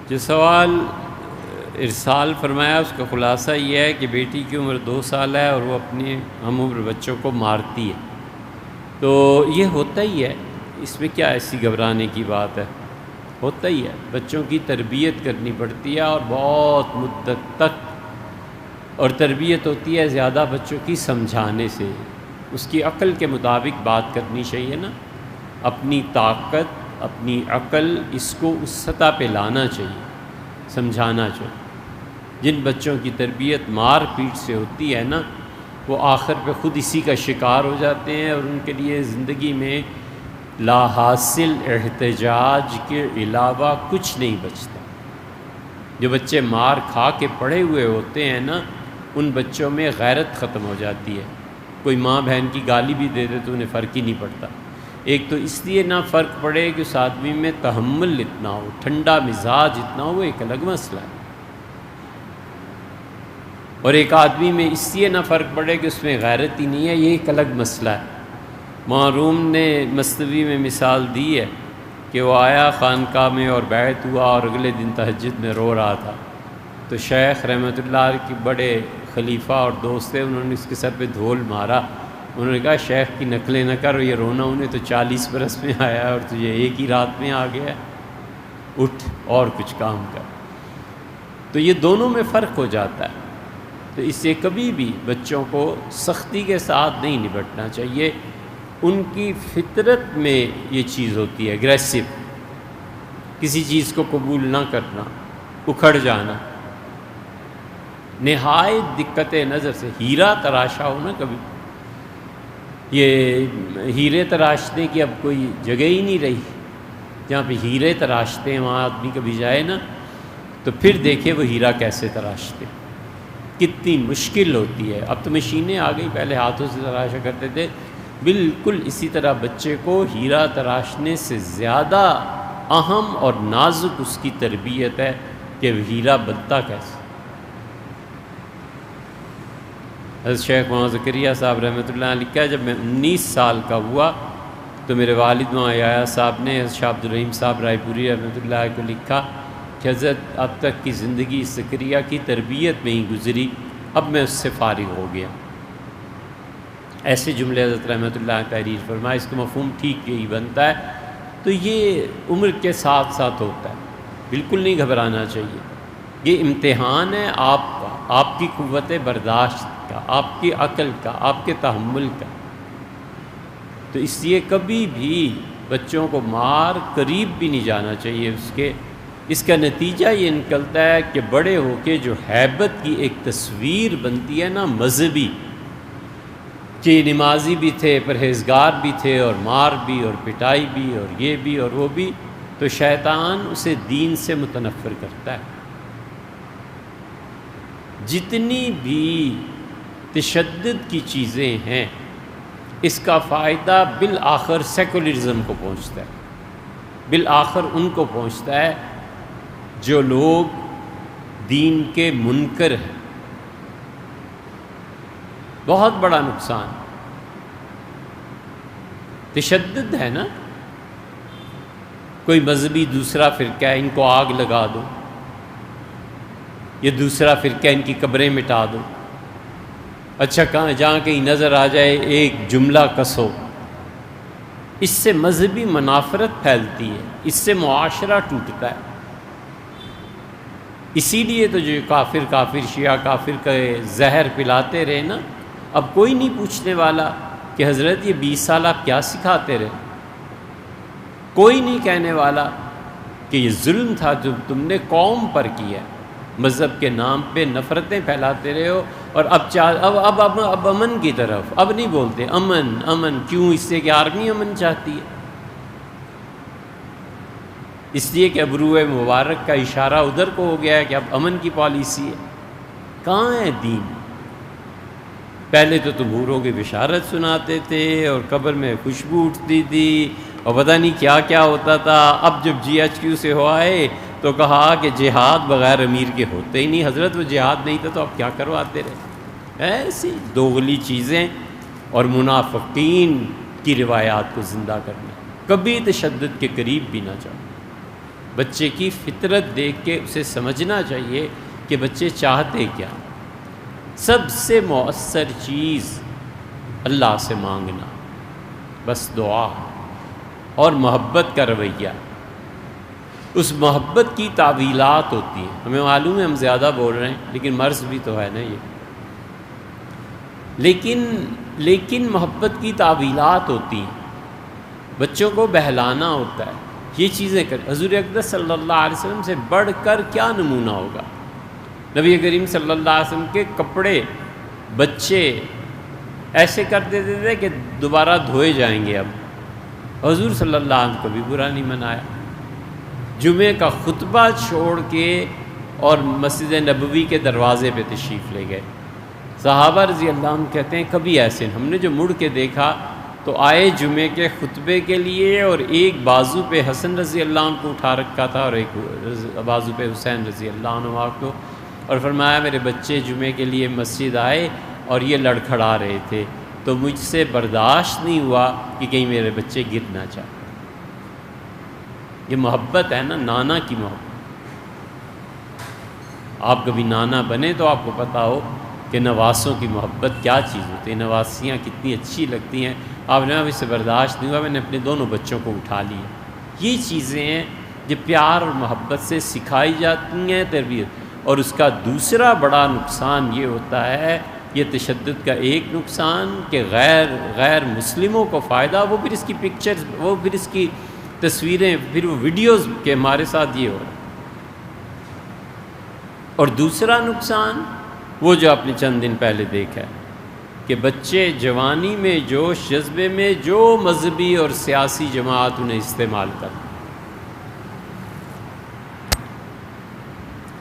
جو سوال ارسال فرمایا اس کا خلاصہ یہ ہے کہ بیٹی کی عمر 2 سال ہے اور وہ اپنے ہم عمر بچوں کو مارتی ہے. تو یہ ہوتا ہی ہے، اس میں کیا ایسی گھبرانے کی بات ہے؟ ہوتا ہی ہے، بچوں کی تربیت کرنی پڑتی ہے اور بہت مدت تک. اور تربیت ہوتی ہے زیادہ بچوں کی سمجھانے سے، اس کی عقل کے مطابق بات کرنی چاہیے نا. اپنی طاقت، اپنی عقل، اس کو اس سطح پہ لانا چاہیے، سمجھانا چاہیے. جن بچوں کی تربیت مار پیٹ سے ہوتی ہے نا، وہ آخر پہ خود اسی کا شکار ہو جاتے ہیں اور ان کے لیے زندگی میں لا حاصل احتجاج کے علاوہ کچھ نہیں بچتا. جو بچے مار کھا کے پڑے ہوئے ہوتے ہیں نا، ان بچوں میں غیرت ختم ہو جاتی ہے. کوئی ماں بہن کی گالی بھی دے دے تو انہیں فرق ہی نہیں پڑتا. ایک تو اس لیے نہ فرق پڑے کہ اس آدمی میں تحمل اتنا ہو، ٹھنڈا مزاج اتنا ہو، وہ ایک الگ مسئلہ ہے. اور ایک آدمی میں اس لیے نہ فرق پڑے کہ اس میں غیرت ہی نہیں ہے، یہ ایک الگ مسئلہ ہے. معروم نے مثنوی میں مثال دی ہے کہ وہ آیا خانقاہ میں اور بیعت ہوا اور اگلے دن تہجد میں رو رہا تھا. تو شیخ رحمۃ اللہ علیہ کے بڑے خلیفہ اور دوست تھے، انہوں نے اس کے سر پہ دھول مارا. انہوں نے کہا شیخ کی نقلیں نہ کر، یہ رونا انہیں تو 40 برس میں آیا ہے اور تجھے ایک ہی رات میں آ گیا. اٹھ اور کچھ کام کر. تو یہ دونوں میں فرق ہو جاتا ہے. تو اس سے کبھی بھی بچوں کو سختی کے ساتھ نہیں نپٹنا چاہیے. ان کی فطرت میں یہ چیز ہوتی ہے اگریسو، کسی چیز کو قبول نہ کرنا، اکھڑ جانا. نہایت دقت نظر سے ہیرا تراشا ہو نا، کبھی یہ ہیرے تراشنے کی اب کوئی جگہ ہی نہیں رہی. جہاں پہ ہیرے تراشتے ہیں وہاں آدمی کبھی جائے نا تو پھر دیکھے وہ ہیرا کیسے تراشتے، کتنی مشکل ہوتی ہے. اب تو مشینیں آ گئی، پہلے ہاتھوں سے تراشا کرتے تھے. بالکل اسی طرح بچے کو ہیرا تراشنے سے زیادہ اہم اور نازک اس کی تربیت ہے کہ ہیرا بنتا کیسے. حضرت شیخ محمد زکریا صاحب رحمۃ اللہ علیہ لکھا ہے جب میں 19 سال کا ہوا تو میرے والد مولانا یحییٰ صاحب نے حضرت شاہ عبد الرحیم صاحب رائے پوری رحمۃ اللہ علیہ کو لکھا کہ حضرت اب تک کی زندگی زکریا کی تربیت میں ہی گزری، اب میں اس سے فارغ ہو گیا. ایسے جملے حضرت رحمۃ اللہ تحریر فرمائے. اس کا مفہوم ٹھیک یہی بنتا ہے. تو یہ عمر کے ساتھ ساتھ ہوتا ہے، بالکل نہیں گھبرانا چاہیے. یہ امتحان ہے آپ کا، آپ کی قوت برداشت کا، آپ کی عقل کا، آپ کے تحمل کا. تو اس لیے کبھی بھی بچوں کو مار قریب بھی نہیں جانا چاہیے اس کے. اس کا نتیجہ یہ نکلتا ہے کہ بڑے ہو کے جو ہیبت کی ایک تصویر بنتی ہے نا مذہبی، کہ نمازی بھی تھے، پرہیزگار بھی تھے، اور مار بھی اور پٹائی بھی اور یہ بھی اور وہ بھی، تو شیطان اسے دین سے متنفر کرتا ہے. جتنی بھی تشدد کی چیزیں ہیں اس کا فائدہ بالآخر سیکولرزم کو پہنچتا ہے. بالآخر ان کو پہنچتا ہے جو لوگ دین کے منکر ہیں. بہت بڑا نقصان تشدد ہے نا. کوئی مذہبی دوسرا فرقہ ہے، ان کو آگ لگا دو، یہ دوسرا فرقہ ان کی قبریں مٹا دو. اچھا کہاں جہاں کہیں نظر آ جائے ایک جملہ کسو. اس سے مذہبی منافرت پھیلتی ہے، اس سے معاشرہ ٹوٹتا ہے. اسی لیے تو جو کافر شیعہ کافر کا زہر پلاتے رہے نا، اب کوئی نہیں پوچھنے والا کہ حضرت یہ 20 سال آپ کیا سکھاتے رہے. کوئی نہیں کہنے والا کہ یہ ظلم تھا جو تم نے قوم پر کیا. مذہب کے نام پہ نفرتیں پھیلاتے رہے ہو، اور اب امن کی طرف اب نہیں بولتے. امن کیوں؟ اس سے کہ آرمی امن چاہتی ہے. اس لیے کہ ابرو مبارک کا اشارہ ادھر کو ہو گیا ہے کہ اب امن کی پالیسی ہے. کہاں ہے دین؟ پہلے تو تم حوروں کی بشارت سناتے تھے اور قبر میں خوشبو اٹھتی تھی اور پتہ نہیں کیا کیا ہوتا تھا. اب جب GHQ سے ہو آئے تو کہا کہ جہاد بغیر امیر کے ہوتے ہی نہیں. حضرت وہ جہاد نہیں تھا تو اب کیا کرواتے رہے؟ ایسی دوغلی چیزیں اور منافقین کی روایات کو زندہ کرنا. کبھی تشدد کے قریب بھی نہ جاؤ. بچے کی فطرت دیکھ کے اسے سمجھنا چاہیے کہ بچے چاہتے کیا۔ سب سے مؤثر چیز اللہ سے مانگنا، بس دعا اور محبت کا رویہ۔ اس محبت کی تعویلات ہوتی ہیں، ہمیں معلوم ہے ہم زیادہ بول رہے ہیں لیکن مرض بھی تو ہے نا یہ، لیکن محبت کی تعویلات ہوتی ہیں، بچوں کو بہلانا ہوتا ہے، یہ چیزیں کر۔ حضور اقدس صلی اللہ علیہ وسلم سے بڑھ کر کیا نمونہ ہوگا؟ نبی کریم صلی اللہ علیہ وسلم کے کپڑے بچے ایسے کر دیتے تھے کہ دوبارہ دھوئے جائیں گے، اب حضور صلی اللہ علیہ وسلم کو بھی برا نہیں منایا۔ جمعے کا خطبہ چھوڑ کے اور مسجد نبوی کے دروازے پہ تشریف لے گئے۔ صحابہ رضی اللہ عنہ کہتے ہیں کبھی ایسے ہم نے جو مڑ کے دیکھا تو آئے جمعے کے خطبے کے لیے، اور ایک بازو پہ حسن رضی اللہ عنہ کو اٹھا رکھا تھا اور ایک بازو پہ حسین رضی اللہ عنہ کو، اور فرمایا میرے بچے جمعے کے لیے مسجد آئے اور یہ لڑکھڑا رہے تھے تو مجھ سے برداشت نہیں ہوا کہ کہیں میرے بچے گر نہ جائیں۔ یہ محبت ہے نا، نانا کی محبت۔ آپ کبھی نانا بنے تو آپ کو پتہ ہو کہ نواسوں کی محبت کیا چیز ہوتی ہے، نواسیاں کتنی اچھی لگتی ہیں۔ آپ نے اس سے برداشت نہیں ہوا، میں نے اپنے دونوں بچوں کو اٹھا لیا۔ یہ چیزیں ہیں جو پیار اور محبت سے سکھائی جاتی ہیں، تربیت۔ اور اس کا دوسرا بڑا نقصان یہ ہوتا ہے، یہ تشدد کا ایک نقصان کہ غیر مسلموں کو فائدہ، وہ پھر اس کی پکچرز، وہ پھر اس کی تصویریں، پھر وہ ویڈیوز کے ہمارے ساتھ یہ ہو رہا ہے۔ اور دوسرا نقصان وہ جو آپ نے چند دن پہلے دیکھا ہے کہ بچے جوانی میں جوش جذبے میں جو مذہبی اور سیاسی جماعت انہیں استعمال کر،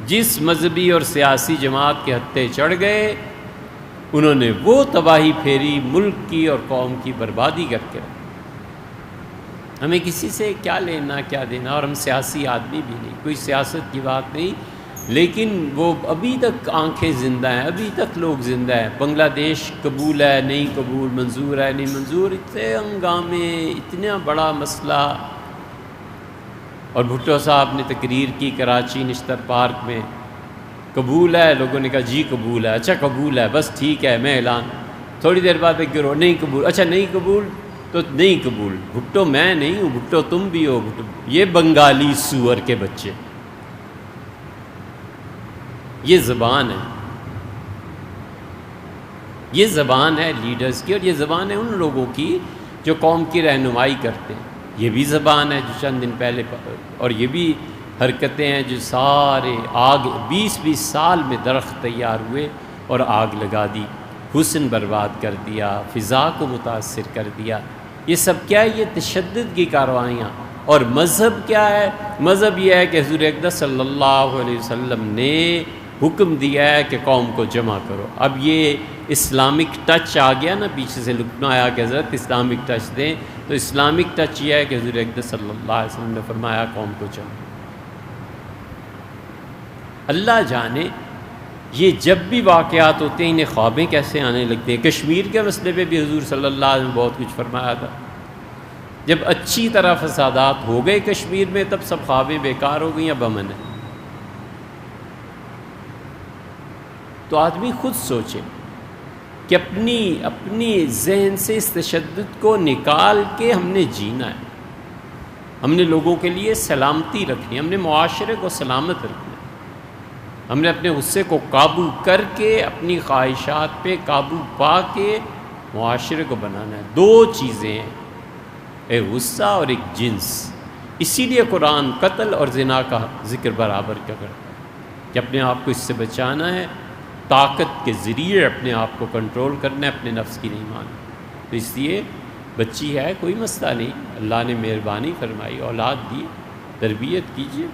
جس مذہبی اور سیاسی جماعت کے ہتھے چڑھ گئے انہوں نے وہ تباہی پھیری، ملک کی اور قوم کی بربادی کر کے۔ ہمیں کسی سے کیا لینا کیا دینا، اور ہم سیاسی آدمی بھی نہیں، کوئی سیاست کی بات نہیں، لیکن وہ ابھی تک آنکھیں زندہ ہیں، ابھی تک لوگ زندہ ہیں۔ بنگلہ دیش قبول ہے نہیں قبول، منظور ہے نہیں منظور، اتنے ہنگامے، اتنا بڑا مسئلہ۔ اور بھٹو صاحب نے تقریر کی کراچی نشتر پارک میں، قبول ہے، لوگوں نے کہا جی قبول ہے، اچھا قبول ہے، بس ٹھیک ہے میں اعلان۔ تھوڑی دیر بعد ایک گروہ نہیں قبول، اچھا نہیں قبول تو نہیں قبول، بھٹو میں نہیں ہوں، بھٹو تم بھی ہو، بھٹو یہ بنگالی سور کے بچے۔ یہ زبان ہے، یہ زبان ہے لیڈرز کی، اور یہ زبان ہے ان لوگوں کی جو قوم کی رہنمائی کرتے ہیں۔ یہ بھی زبان ہے جو چند دن پہلے، اور یہ بھی حرکتیں ہیں جو سارے آگ 20 سال میں درخت تیار ہوئے اور آگ لگا دی، حسن برباد کر دیا، فضا کو متاثر کر دیا۔ یہ سب کیا ہے؟ یہ تشدد کی کارروائیاں۔ اور مذہب کیا ہے؟ مذہب یہ ہے کہ حضور اقدس صلی اللہ علیہ وسلم نے حکم دیا ہے کہ قوم کو جمع کرو۔ اب یہ اسلامک ٹچ آ گیا نا، پیچھے سے لکھنا آیا کہ حضرت اسلامک ٹچ دیں، تو اسلامک ٹچ یہ ہے کہ حضور اقدس صلی اللہ علیہ وسلم نے فرمایا قوم کو جمع۔ اللہ جانے یہ جب بھی واقعات ہوتے ہیں انہیں خوابیں کیسے آنے لگتے ہیں۔ کشمیر کے مسئلے پہ بھی حضور صلی اللہ علیہ وسلم بہت کچھ فرمایا تھا۔ جب اچھی طرح فسادات ہو گئے کشمیر میں تب سب خوابیں بیکار ہو گئیں، اب امن ہے۔ تو آدمی خود سوچے کہ اپنی ذہن سے اس تشدد کو نکال کے ہم نے جینا ہے، ہم نے لوگوں کے لیے سلامتی رکھنی ہے، ہم نے معاشرے کو سلامت رکھنا ہے، ہم نے اپنے غصے کو قابو کر کے اپنی خواہشات پہ قابو پا کے معاشرے کو بنانا ہے۔ دو چیزیں ہیں، ایک غصہ اور ایک جنس۔ اسی لیے قرآن قتل اور زنا کا ذکر برابر کرتا ہے کہ اپنے آپ کو اس سے بچانا ہے، طاقت کے ذریعے اپنے آپ کو کنٹرول کرنا ہے، اپنے نفس کی نہیں ماننا۔ تو اس لیے بچی ہے کوئی مسئلہ نہیں، اللہ نے مہربانی فرمائی، اولاد دی، تربیت کیجیے۔